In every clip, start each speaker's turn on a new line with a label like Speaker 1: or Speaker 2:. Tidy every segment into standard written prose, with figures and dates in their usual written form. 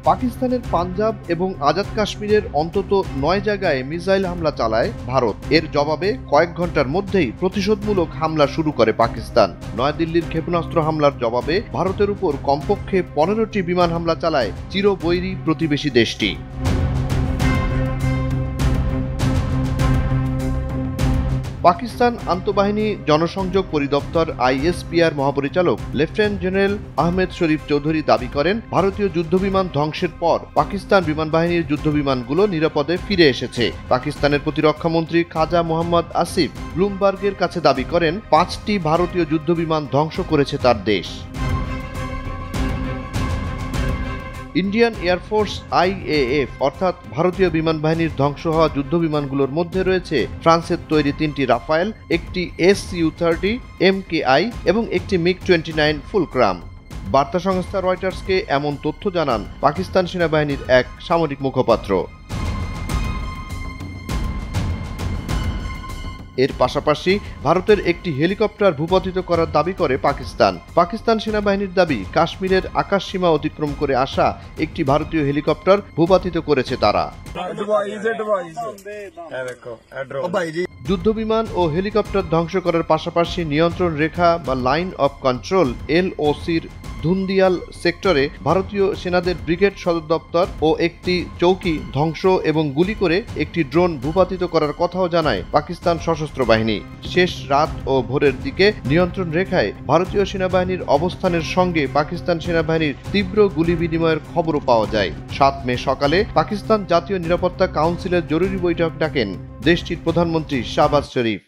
Speaker 1: পাকিস্তানের পাঞ্জাব এবং আজাদ কাশ্মীরের অন্তত 9 জায়গায় মিসাইল হামলা চালায় ভারত। এর জবাবে কয়েক ঘন্টার মধ্যেই প্রতিশোধমূলক হামলা শুরু করে পাকিস্তান। নয়াদিল্লির ক্ষেপণাস্ত্র হামলার জবাবে ভারতের উপর কমপক্ষে 15টি বিমান হামলা চালায় চিরবৈরী প্রতিবেশী দেশটি। পাকিস্তান আন্তঃবাহিনী জনসংযোগ পরিদপ্তর আইএসপিআর মহাপরিচালক লেফটেন্যান্ট জেনারেল আহমেদ শরীফ চৌধুরী দাবি করেন, ভারতীয় যুদ্ধবিমান ধ্বংসের পর পাকিস্তান বিমান বাহিনীর যুদ্ধবিমানগুলো নিরাপদে ফিরে এসেছে। পাকিস্তানের প্রতিরক্ষামন্ত্রী খাজা মোহাম্মদ আসিফ ব্লুমবার্গের কাছে দাবি করেন, 5টি ভারতীয় যুদ্ধবিমান ধ্বংস করেছে তার দেশ। ইন্ডিয়ান এয়ারফোর্স আইএএফ অর্থাৎ ভারতীয় বিমান বাহিনীর ধ্বংস হওয়া যুদ্ধবিমানগুলোর মধ্যে রয়েছে ফ্রান্সের তৈরি 3টি রাফায়েল, একটি SU-30 MKI এবং একটি MiG-29 ফুলক্রাম। বার্তা সংস্থা রয়টার্সকে এমন তথ্য জানান পাকিস্তান সেনাবাহিনীর এক সামরিক মুখপাত্র। এর পাশাপাশি ভারতের একটি হেলিকপ্টার ভূপাতিত করার দাবি করে পাকিস্তান। পাকিস্তান সেনাবাহিনীর দাবি, কাশ্মীরের আকাশসীমা অতিক্রম করে আসা একটি ভারতীয় হেলিকপ্টার ভূপাতিত করেছে তারা। যুদ্ধবিমান ও হেলিকপ্টার ধ্বংস করার পাশাপাশি নিয়ন্ত্রণ রেখা বা লাইন অফ কন্ট্রোল LOCর ধুন্দিয়াল সেক্টরে ভারতীয় সেনাদের ব্রিগেড সদর দপ্তর ও একটি চৌকি ধ্বংস এবং গুলি করে একটি ড্রোন ভূপাতিত করার কথাও জানায় পাকিস্তান সশস্ত্র বাহিনী। শেষ রাত ও ভোরের দিকে নিয়ন্ত্রণ রেখায় ভারতীয় সেনাবাহিনীর অবস্থানের সঙ্গে পাকিস্তান সেনাবাহিনীর তীব্র গুলি বিনিময়ের খবরও পাওয়া যায়। 7 মে সকালে পাকিস্তান জাতীয় নিরাপত্তা কাউন্সিলের জরুরি বৈঠক ডাকেন দেশটির প্রধানমন্ত্রী শাহবাজ শরীফ।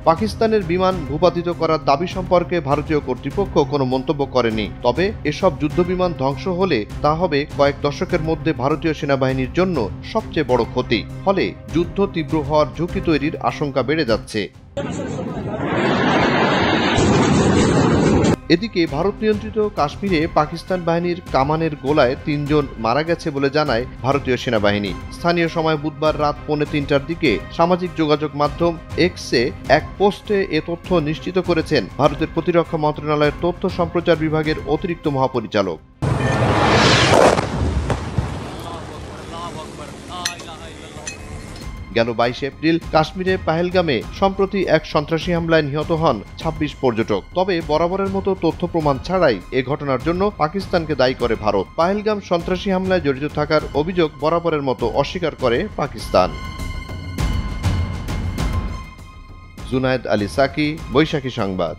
Speaker 1: পাকিস্তানের বিমান ভূপাতিত করার দাবি সম্পর্কে ভারতীয় কর্তৃপক্ষ কোনো মন্তব্য করেনি। তবে এসব যুদ্ধবিমান ধ্বংস হলে তা হবে কয়েক দশকের মধ্যে ভারতীয় সেনাবাহিনীর জন্য সবচেয়ে বড় ক্ষতি। ফলে যুদ্ধ তীব্র হওয়ার ঝুঁকি তৈরির আশঙ্কা বেড়ে যাচ্ছে। এদিকে ভারত নিয়ন্ত্রিত কাশ্মীরে পাকিস্তান বাহিনীর কামানের গোলায় 3 জন মারা গেছে বলে জানায় ভারতীয় সেনাবাহিনী। স্থানীয় সময় বুধবার রাত 2:45টার দিকে সামাজিক যোগাযোগ মাধ্যম এক্সে এক পোস্টে এ তথ্য নিশ্চিত করেছেন ভারতের প্রতিরক্ষা মন্ত্রণালয়ের তথ্য সম্প্রচার বিভাগের অতিরিক্ত মহাপরিচালক। গেল 22 এপ্রিল কাশ্মীরে পাহেলগামে সম্প্রতি এক সন্ত্রাসী হামলায় নিহত হন 26 পর্যটক। তবে বরাবরের মতো তথ্য প্রমাণ ছাড়াই এ ঘটনার জন্য পাকিস্তানকে দায়ী করে ভারত। পাহেলগাম সন্ত্রাসী হামলায় জড়িত থাকার অভিযোগ বরাবরের মতো অস্বীকার করে পাকিস্তান। জুনায়েদ আলী সাকি, বৈশাখী সংবাদ।